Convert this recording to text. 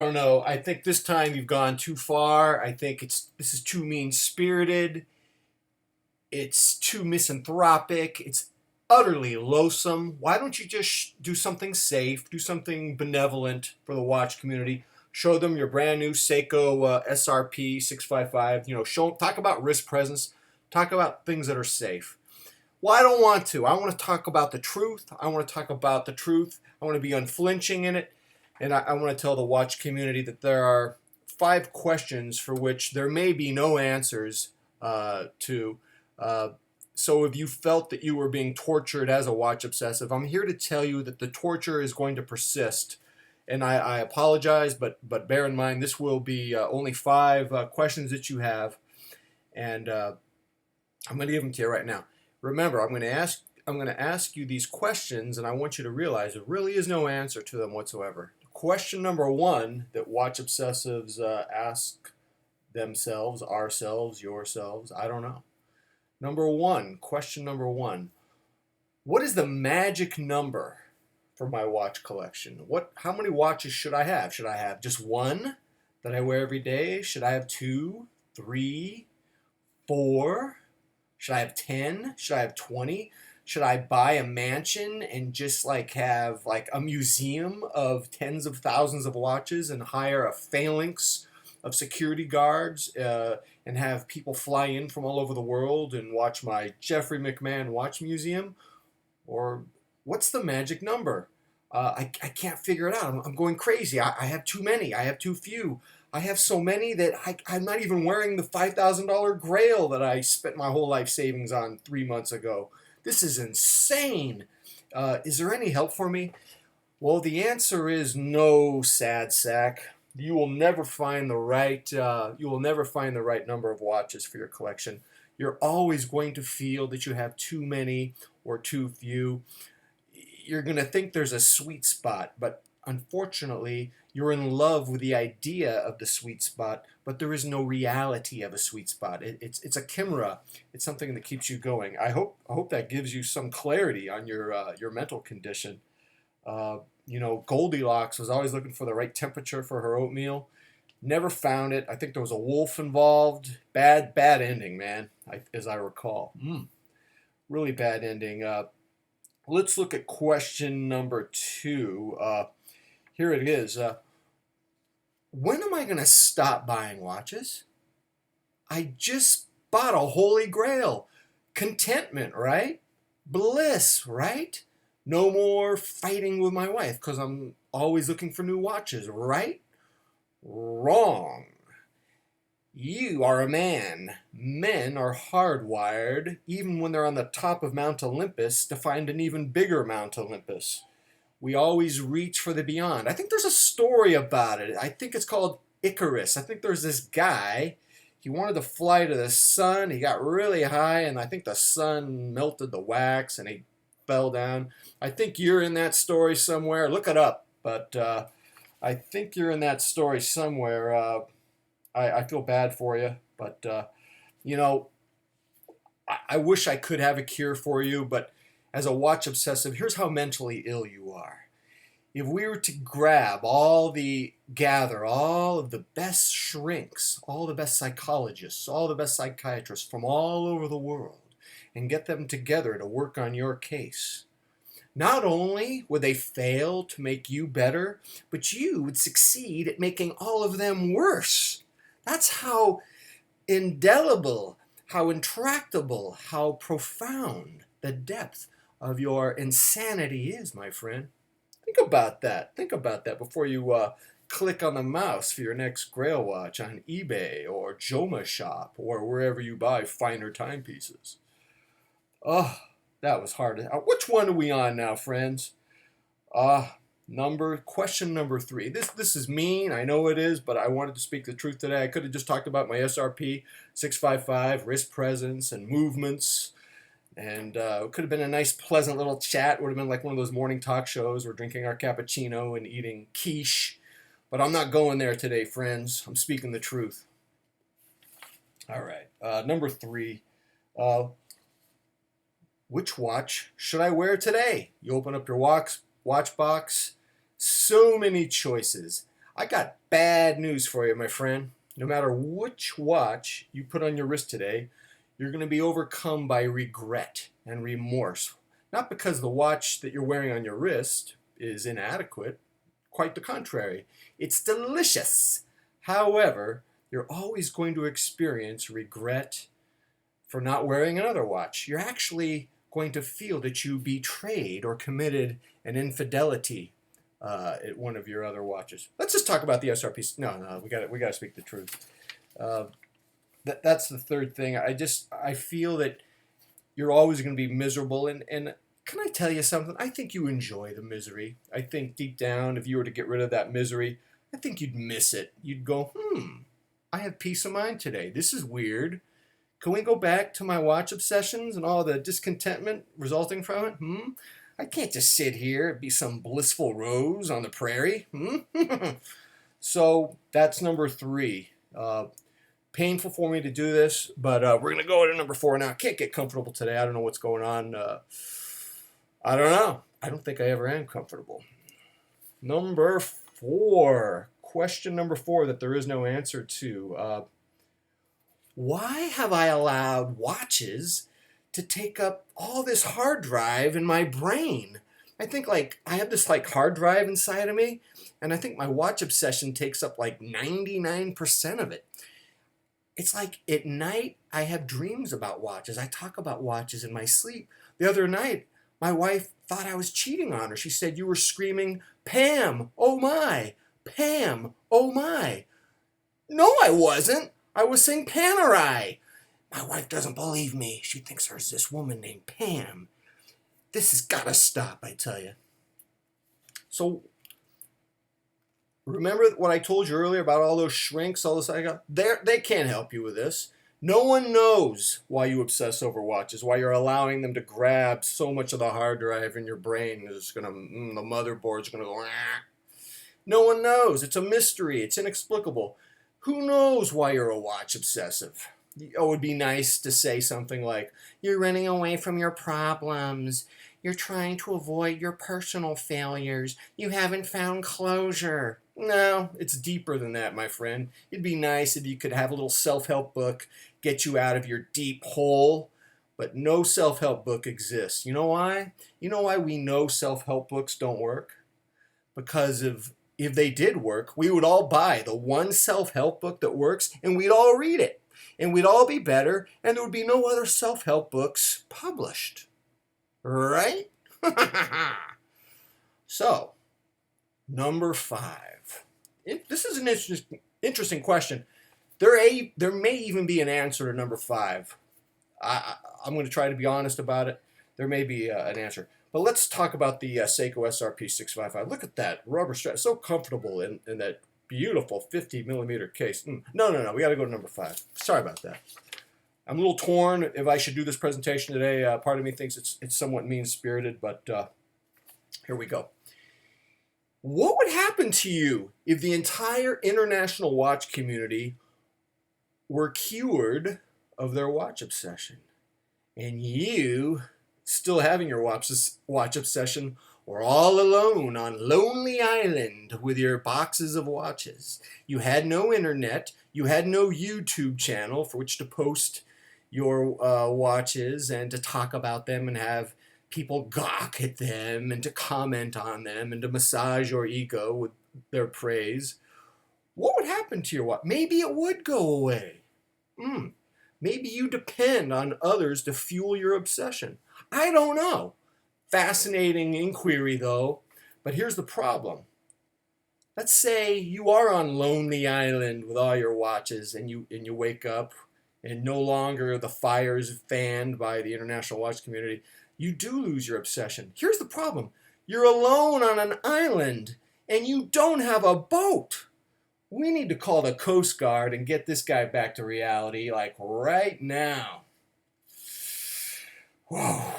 I don't know. I think this time you've gone too far. I think this is too mean spirited. It's too misanthropic. It's utterly loathsome. Why don't you just do something safe, do something benevolent for the watch community? Show them your brand new Seiko SRP 655. Talk about wrist presence. Talk about things that are safe. Well, I don't want to. I want to talk about the truth. I want to talk about the truth. I want to be unflinching in it. And I want to tell the watch community that there are 5 questions for which there may be no answers to. Uh, so if you felt that you were being tortured as a watch obsessive, I'm here to tell you that the torture is going to persist. And I apologize, but bear in mind this will be only 5 questions that you have, and I'm going to give them to you right now. Remember, I'm going to ask you these questions, and I want you to realize there really is no answer to them whatsoever. Question number 1 that watch obsessives ask themselves, ourselves, yourselves, I don't know. Question number 1. What is the magic number for my watch collection? How many watches should I have? Should I have just one that I wear every day? Should I have 2, 3, 4? Should I have 10? Should I have 20? Should I buy a mansion and just have a museum of tens of thousands of watches and hire a phalanx of security guards and have people fly in from all over the world and watch my Jeffrey McMahon watch museum? Or what's the magic number? I can't figure it out. I'm going crazy. I have too many. I have too few. I have so many that I'm not even wearing the $5,000 Grail that I spent my whole life savings on 3 months ago. This is insane. Is there any help for me? Well, the answer is no, sad sack. You will never find the right. You will never find the right number of watches for your collection. You're always going to feel that you have too many or too few. You're going to think there's a sweet spot, but unfortunately, you're in love with the idea of the sweet spot, but there is no reality of a sweet spot. It's a chimera. It's something that keeps you going. I hope that gives you some clarity on your mental condition. Goldilocks was always looking for the right temperature for her oatmeal. Never found it. I think there was a wolf involved. Bad ending, man. As I recall. Really bad ending. Let's look at question number 2. Here it is. When am I going to stop buying watches? I just bought a holy grail. Contentment, right? Bliss, right? No more fighting with my wife because I'm always looking for new watches, right? Wrong. You are a man. Men are hardwired, even when they're on the top of Mount Olympus, to find an even bigger Mount Olympus. We always reach for the beyond. I think there's a story about it. I think it's called Icarus. I think there's this guy. He wanted to fly to the sun. He got really high, and I think the sun melted the wax, and he fell down. I think you're in that story somewhere. Look it up. But I think you're in that story somewhere. I feel bad for you, but you know, I wish I could have a cure for you. But as a watch obsessive, here's how mentally ill you are. If we were to gather all of the best shrinks, all the best psychologists, all the best psychiatrists from all over the world, and get them together to work on your case, not only would they fail to make you better, but you would succeed at making all of them worse. That's how indelible, how intractable, how profound the depth of your insanity is, my friend. Think about that. Think about that before you click on the mouse for your next Grail watch on eBay or Joma Shop or wherever you buy finer timepieces. Oh, that was hard. Which one are we on now, friends? Question number 3. This is mean, I know it is, but I wanted to speak the truth today. I could have just talked about my SRP 655, wrist presence and movements, and it could have been a nice, pleasant little chat. It would have been like one of those morning talk shows. We're drinking our cappuccino and eating quiche, but I'm not going there today, friends. I'm speaking the truth. All right, number 3. Which watch should I wear today? You open up your watch box. So many choices. I got bad news for you, my friend. No matter which watch you put on your wrist today, you're going to be overcome by regret and remorse. Not because the watch that you're wearing on your wrist is inadequate, quite the contrary. It's delicious. However, you're always going to experience regret for not wearing another watch. You're actually going to feel that you betrayed or committed an infidelity at one of your other watches. Let's just talk about the SRP. No, we got to speak the truth. That's the third thing. I feel that you're always going to be miserable, and can I tell you something? I think you enjoy the misery. I think deep down, if you were to get rid of that misery, I think you'd miss it. You'd go, I have peace of mind today. This is weird. Can we go back to my watch obsessions and all the discontentment resulting from it? I can't just sit here and be some blissful rose on the prairie. So that's number 3. Painful for me to do this, but we're going to go to number 4 now. I can't get comfortable today. I don't know what's going on. I don't know. I don't think I ever am comfortable. Number 4. Question number 4 that there is no answer to. Why have I allowed watches to take up all this hard drive in my brain? I think I have this hard drive inside of me, and I think my watch obsession takes up 99% of it. It's like at night I have dreams about watches. I talk about watches in my sleep. The other night, my wife thought I was cheating on her. She said, "You were screaming, 'Pam, oh my, Pam, oh my.'" No, I wasn't. I was saying Panerai. My wife doesn't believe me. She thinks there's this woman named Pam. This has got to stop, I tell you. So, remember what I told you earlier about all those shrinks, all this I got? They can't help you with this. No one knows why you obsess over watches, why you're allowing them to grab so much of the hard drive in your brain. The motherboard's going to go, ah. No one knows. It's a mystery. It's inexplicable. Who knows why you're a watch obsessive? It would be nice to say something like, "You're running away from your problems. You're trying to avoid your personal failures. You haven't found closure." No, it's deeper than that, my friend. It'd be nice if you could have a little self-help book get you out of your deep hole, but no self-help book exists. You know why? You know why we know self-help books don't work? Because if they did work, we would all buy the one self-help book that works, and we'd all read it. And we'd all be better, and there would be no other self-help books published. Right? So, number 5. This is an interesting question. There may even be an answer to number 5. I'm going to try to be honest about it. There may be an answer. But let's talk about the Seiko SRP 655. Look at that rubber strap. So comfortable in that beautiful 50 millimeter case. No. We got to go to number 5. Sorry about that. I'm a little torn if I should do this presentation today. Part of me thinks it's somewhat mean-spirited, but here we go. What would happen to you if the entire international watch community were cured of their watch obsession, and you, still having your watch obsession, were all alone on Lonely Island with your boxes of watches? You had no internet. You had no YouTube channel for which to post your watches and to talk about them and have people gawk at them and to comment on them and to massage your ego with their praise. What would happen to your watch? Maybe it would go away. Maybe you depend on others to fuel your obsession. I don't know. Fascinating inquiry, though. But here's the problem. Let's say you are on Lonely Island with all your watches, and you wake up, and no longer the fire is fanned by the international watch community. You do lose your obsession. Here's the problem. You're alone on an island, and you don't have a boat. We need to call the Coast Guard and get this guy back to reality, right now. Whoa.